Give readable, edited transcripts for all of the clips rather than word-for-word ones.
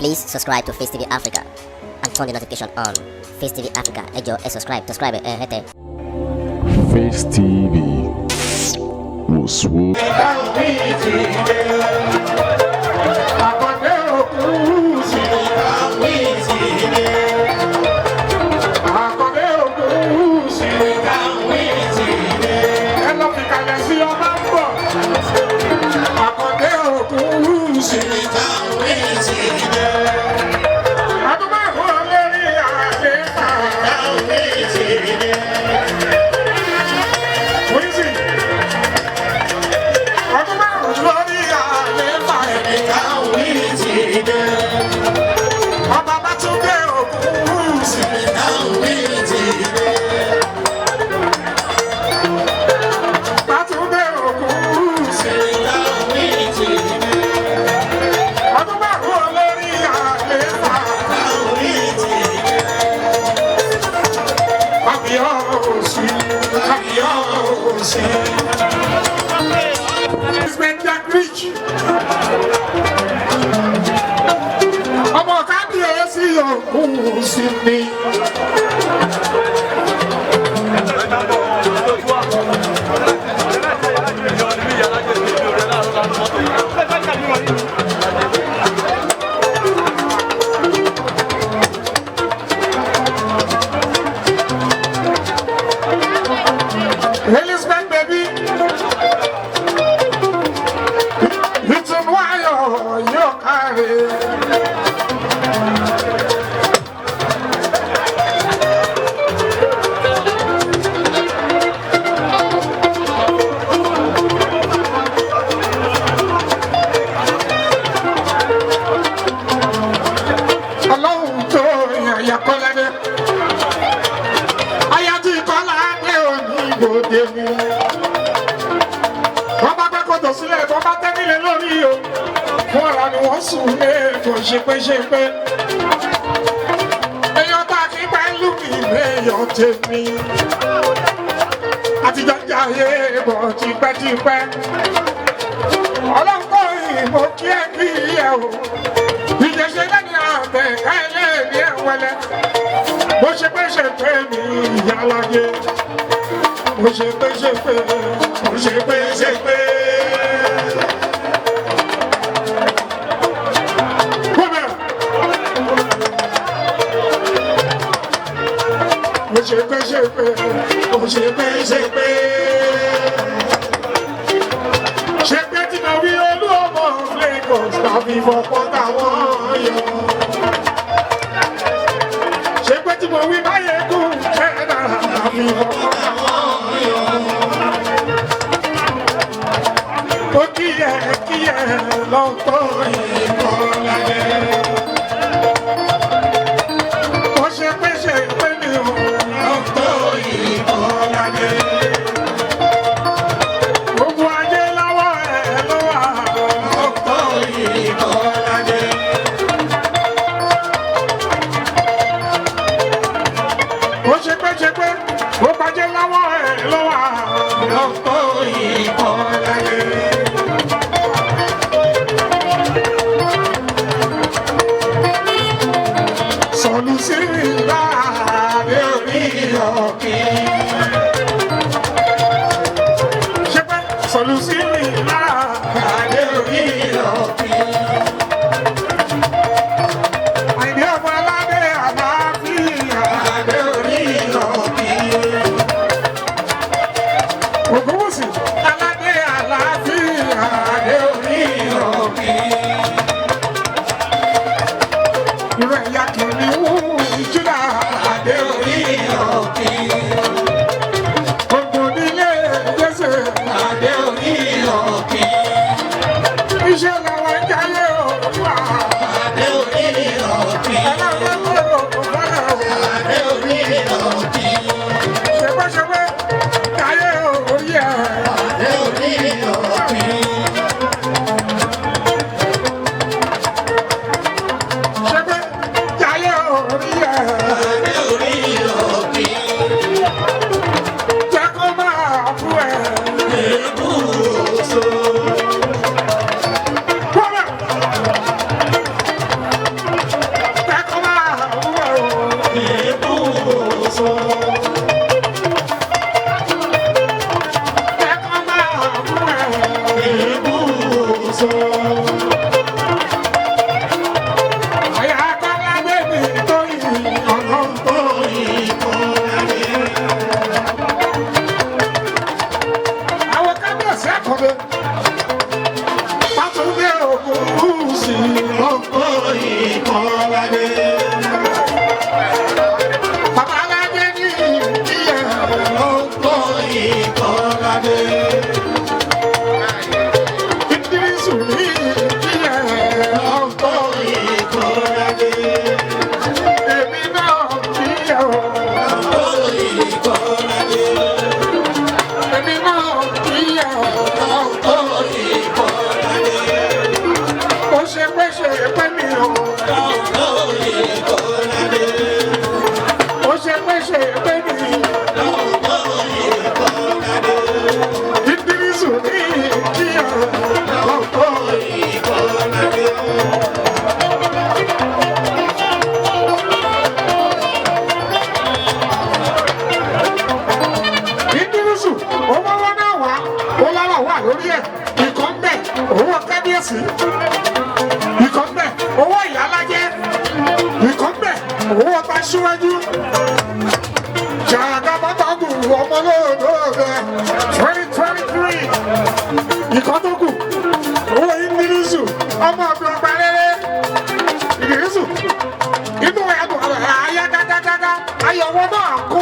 Please subscribe to Face TV Africa and turn the notification on. Face TV Africa, ẹ jọ̀ọ́ subscribe, hete. Face TV was ayọ̀wọ́ náà kú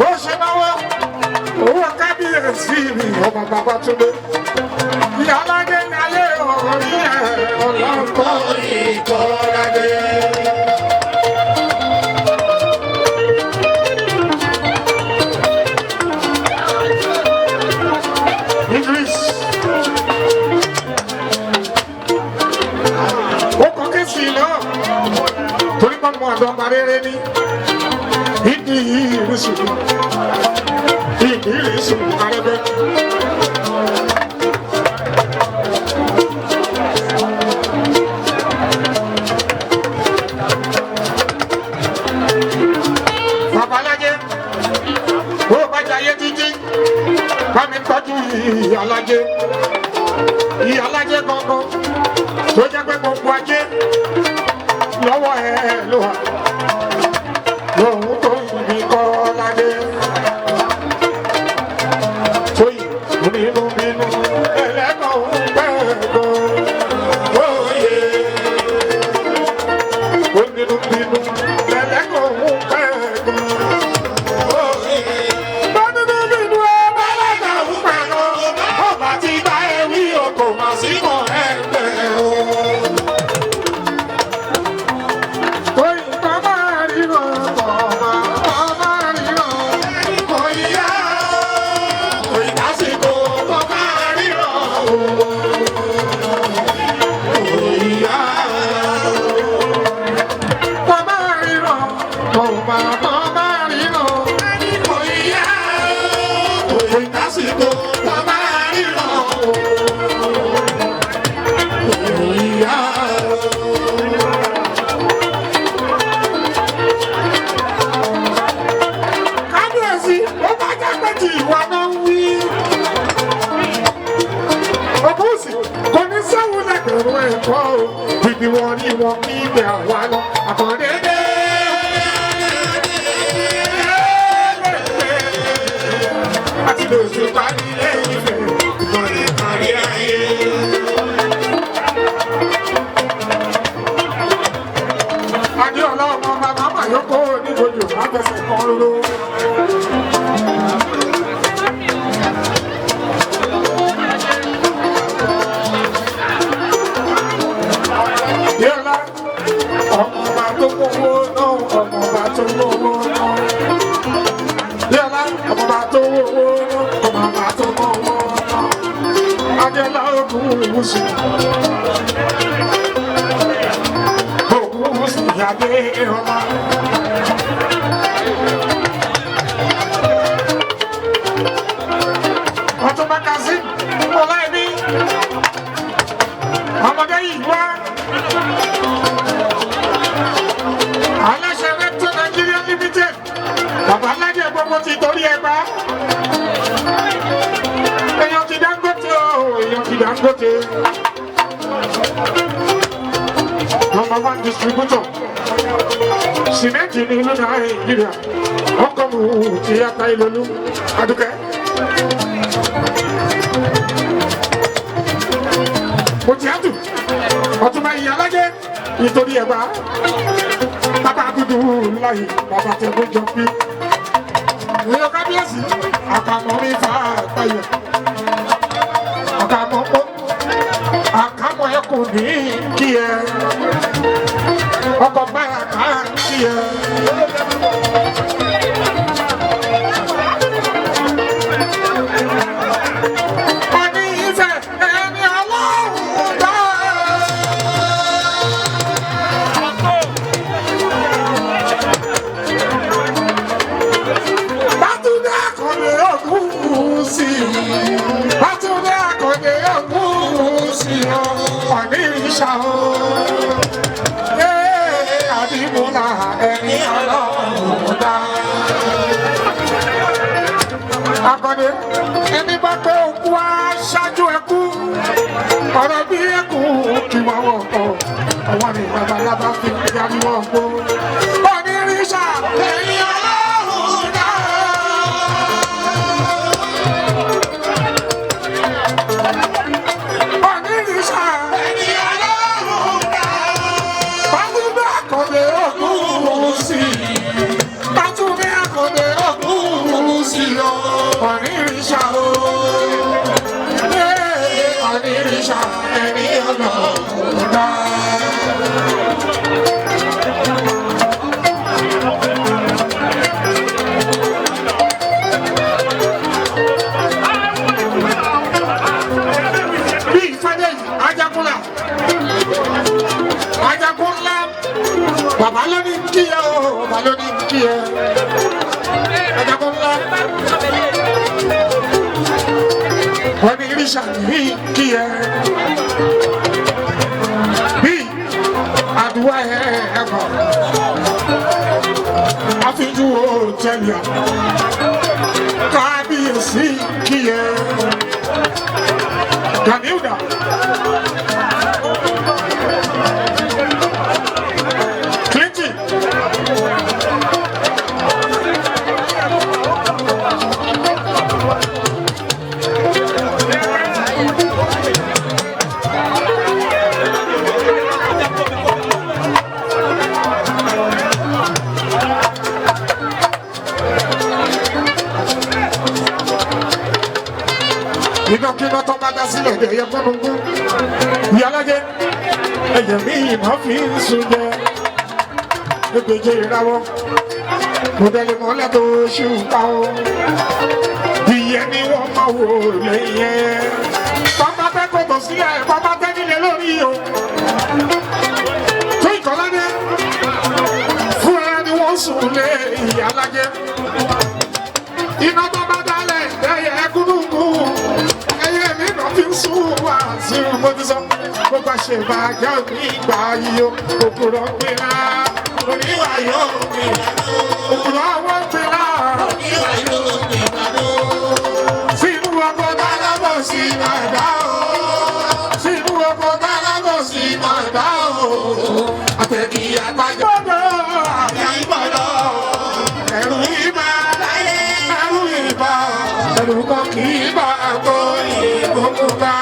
ó ṣe náwó owó kábíyèsí mi ọmọ bàbá túnbẹ ìyá aládé ní ayé orí ẹ ọlọ́pọ̀ ìkọ́ládé. Idris ó kọ́ kẹ́sì náà torí pé mo àdó ọmọ rere ní ìdí ìrísùn arẹbẹ. Babalájé ó bá jayé títí bá mi tọ́jú ìyálájé gangan tó jẹ́ pé gbogbo ajé lọ́wọ́ ẹ ló wà lòun tó ibi kọ́ ládé tóyì nínú ẹlẹ́kọ̀ọ́ gbẹ́gbọ́ òye nínú ẹlẹ́kọ̀ọ́ gbẹ́gbọ́ òye nínú ẹlẹ́kọ̀ọ́ gbẹ́gbọ́ ọba ti bá ewì oko mà sí mọ̀ ẹgbẹ́ o. Ibi wọn ni wọn kí ibẹ̀ àwa lọ àkàndéédé. Àti lóṣù parí lẹ́yìn ìfẹ́ ìkànnì kárí ayé. Adéọlá ọmọ bàbá Màyókò nígbòdì òun àfẹsẹ̀ kan lóró. Ọmọọba tó wọ́wọ́ náà, ọmọọba tó wọ́wọ́ náà. Yẹ́lá, ọmọọba tó wọ́wọ́ náà, ọmọọba tó wọ́wọ́ náà. Adéọlá Ògúnwùsì. Ògúnwùsì Adéọlá. Ọ̀túnba Kazeem Ọláìní. Ọmọdé yìí wá. Aláṣẹ Rector Nigeria Limited bàbá aládé gbogbo ti torí ẹgbà èèyàn ti Dangote o èèyàn ti Dangote #1 distributor sìmẹ́ǹtì ní ìlú Nàìjíríà ọkọ̀ mu ti yàtà ìlólú Adúkẹ́. Mo ti àdùn Ọ̀túnba Ìyálájé nítorí ẹgbà. Bàbá Abdullahi bàbá tẹ̀gbọ́n jọ pé èèyàn kábíyèsí àkàmọ́ mi fà àgbáyọ̀ àkàmọ́ ẹ kò ní kí ẹ ọkọ̀ báyà ká kí ẹ. Ọní ìfẹ́ ẹni Ọlọ́run dá. Bátúndé Àkàndé Ògúnwùsì ọ̀ní ìṣà o. Àdìmúlà ẹni Ọlọ́run dá. Àkàndé ẹni bá pé òkú aṣáájú ẹkú ọ̀rọ̀ bí ẹkú kí wọ́n wọ̀ ọ́ ọwọ́ ni babalábá fi darí wọ́n gbó. Ọ̀ní ìṣà ẹni Ọlọ́run dá. Bátúndé Àkàndé Ògúnwùsì Áfíríkà. Bí ìfẹ́lẹ́ yìí, Ajagunla. Ajagunla. Bàbá ló ní kí ẹ o, bàbá ló ní kí ẹ. Ajagunla. Wọ́n ní irisà ní kí ẹ. Bí àdúrà ẹ bọ̀. Àfijù o tẹ̀lé. Kábíyèsí kí ẹ. Gàníùdà. Clinton. Iná kí iná tó bá dá sílẹ̀ ẹ̀yẹ gbọ́dọ̀gbọ́. Ìyálájẹ́ ẹ̀yẹ̀ mi ìná fi ń sun jẹ. Ẹgbẹ̀jẹ̀ ìrawọ́. Mọ̀dẹ́lì mọ́lẹ̀ tó ṣùpá o. Ìyẹn ni wọ́n máa wò lẹ́yìn ẹ̀. Bàbá fẹ́ kòtò sílẹ̀, bàbá fẹ́ nílé lórí o. Tó ìkọ́ládé. Fún ẹ ni wọ́n sùn lé ìyálájẹ́. Iná tó bá dálẹ̀ ẹ̀yẹ gúdúgú. Sí mo ti sọ bó bá ṣe bá jẹ́ nígbà yìí o òkúrọ̀ gbéra oníwà yóò gbéra òkúrọ̀ àwọn gbéra oníwà yóò gbéra sínú ọkọ̀ dálábọ̀ sí màdá o sínú ọkọ̀ dálábọ̀ sí màdá o àtẹ̀kí àtàjọ́ àti ìbọ̀dọ̀ ẹ̀rù ìbá ẹ̀rù ìbá ẹ̀rù kan kì í bá àgbo ìgbókù bá.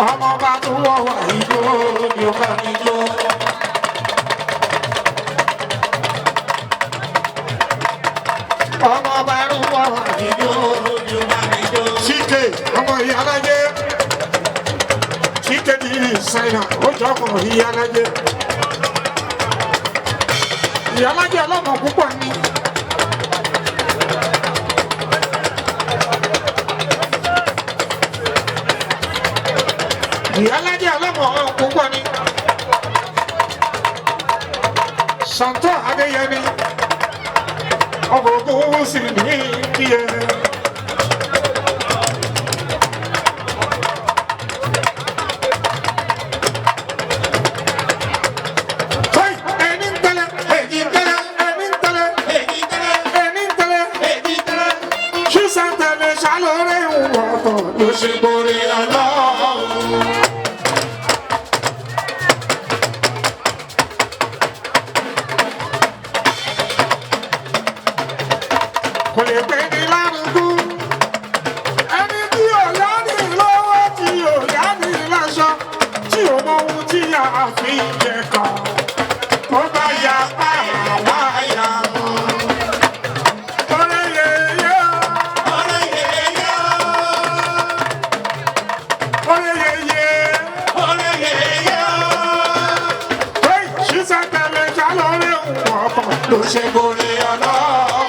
Ọmọ bá tó wọ́ wà ìjó ni ó bá mi jó. Ọmọ bá tó wọ́ wà ìjó ni ó bá mi jó. Chike ọmọ Ìyálájé. Chike di Ṣáínà ó jọ ọmọ Ìyálájé. Ìyálájé ọlọ́mọ púpọ̀ ni. Ìyálájé ọlọ́mọ púpọ̀ ni. Ṣàǹtọ́ Adéyẹmí ọkọ̀ òkú sì ní kíyẹ. Ẹni ń tẹ́lẹ̀, èyí ń tẹ́lẹ̀, ẹni ń tẹ́lẹ̀, èyí ń tẹ́lẹ̀, ẹni ń tẹ́lẹ̀, èyí ń tẹ́lẹ̀. Ṣíṣàǹtẹ̀lẹ̀ ṣàlóore ń wọ̀tọ̀ ló ṣe borí ọlọ́run. Kò lè pè ní lárúgbó. Ẹni tí ò yá ní lọ́wọ́ tí ò yá ní láṣọ tí ò mọ ohun tí a fi jẹ kàn. Ó bá ya pa àwa ya mọ́. Ọ̀rẹ́ yẹyẹ. Ọ̀rẹ́ yẹyẹ. Ọ̀rẹ́ yẹyẹ. Ọ̀rẹ́ yẹyẹ. Ṣíṣàtẹ̀lẹ̀ ṣàlọ́rẹ́ òun ọkọ̀ ló ṣe borí ọlọ́run.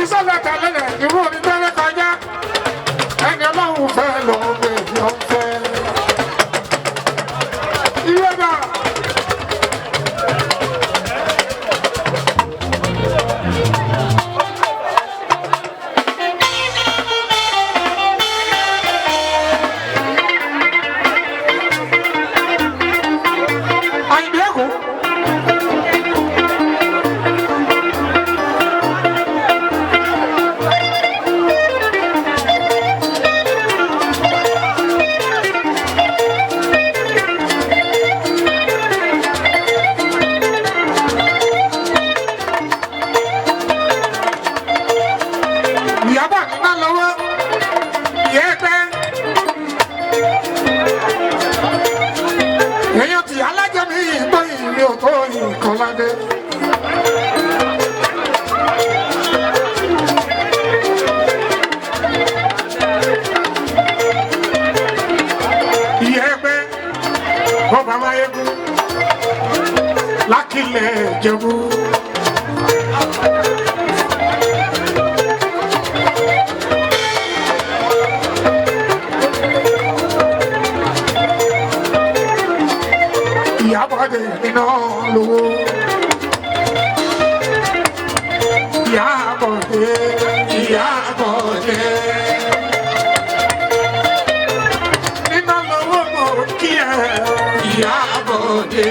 ti sọ́dọ̀ tẹ̀lé irú onítẹ́lẹ̀ kọjá ẹni ọlọ́run fẹ́ lọ gbé lọ fẹ́. Ilé náà. Èèyàn tí alájẹmí ìgbó ìrìn òtó nǹkan ládé. Ìyá ẹgbẹ́ bọ́ba máyégún lákìlẹ̀ Jẹ̀bú. Ìyábọ̀dé iná lówó. Ìyábọ̀dé, Ìyábọ̀dé. Iná lówó mo kí ẹ, Ìyábọ̀dé.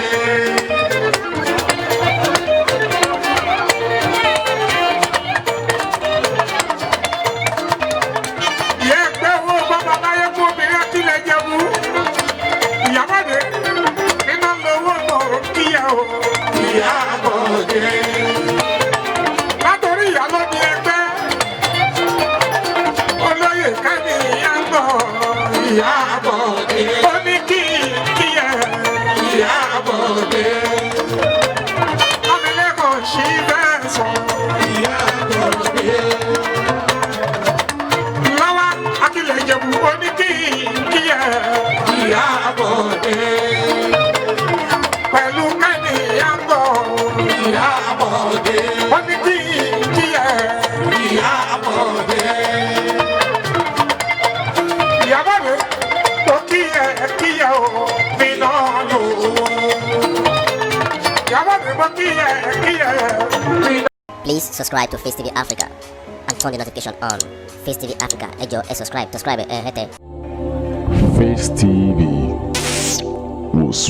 Ìyá ẹgbẹ́ wo bàbá láyé fún obìnrin àtìlẹ̀ Jẹ̀bú. Ìyábọ̀dé. Ìyábọ̀dé. Látòrí ìyálóde ẹgbẹ́ olóyè Kẹ́mi Ìyábọ̀. Ìyábọ̀dé. Ó ní kí ẹ Ìyábọ̀dé. Ọmọlẹ́kọ̀ọ́ sí bẹ́ẹ̀ sọ. Ìyábọ̀dé. Lọ́wọ́ Akílẹ̀ Ìjẹ̀bú ó ní kí ẹ Ìyábọ̀dé. Pẹ̀lú Kẹ́mi Ìyábọ̀. Ìyábọ̀dé. Ó ní kí ẹ Ìyábọ̀dé. Ìyábọ̀dé tó kí ẹ o nínú lówó. Ìyábọ̀dé tó kí ẹ nínú. Please subscribe to Face TV Africa and turn the notification on. Face TV Africa, ẹ jọ̀ọ́ ẹ subscribe hete. Face TV was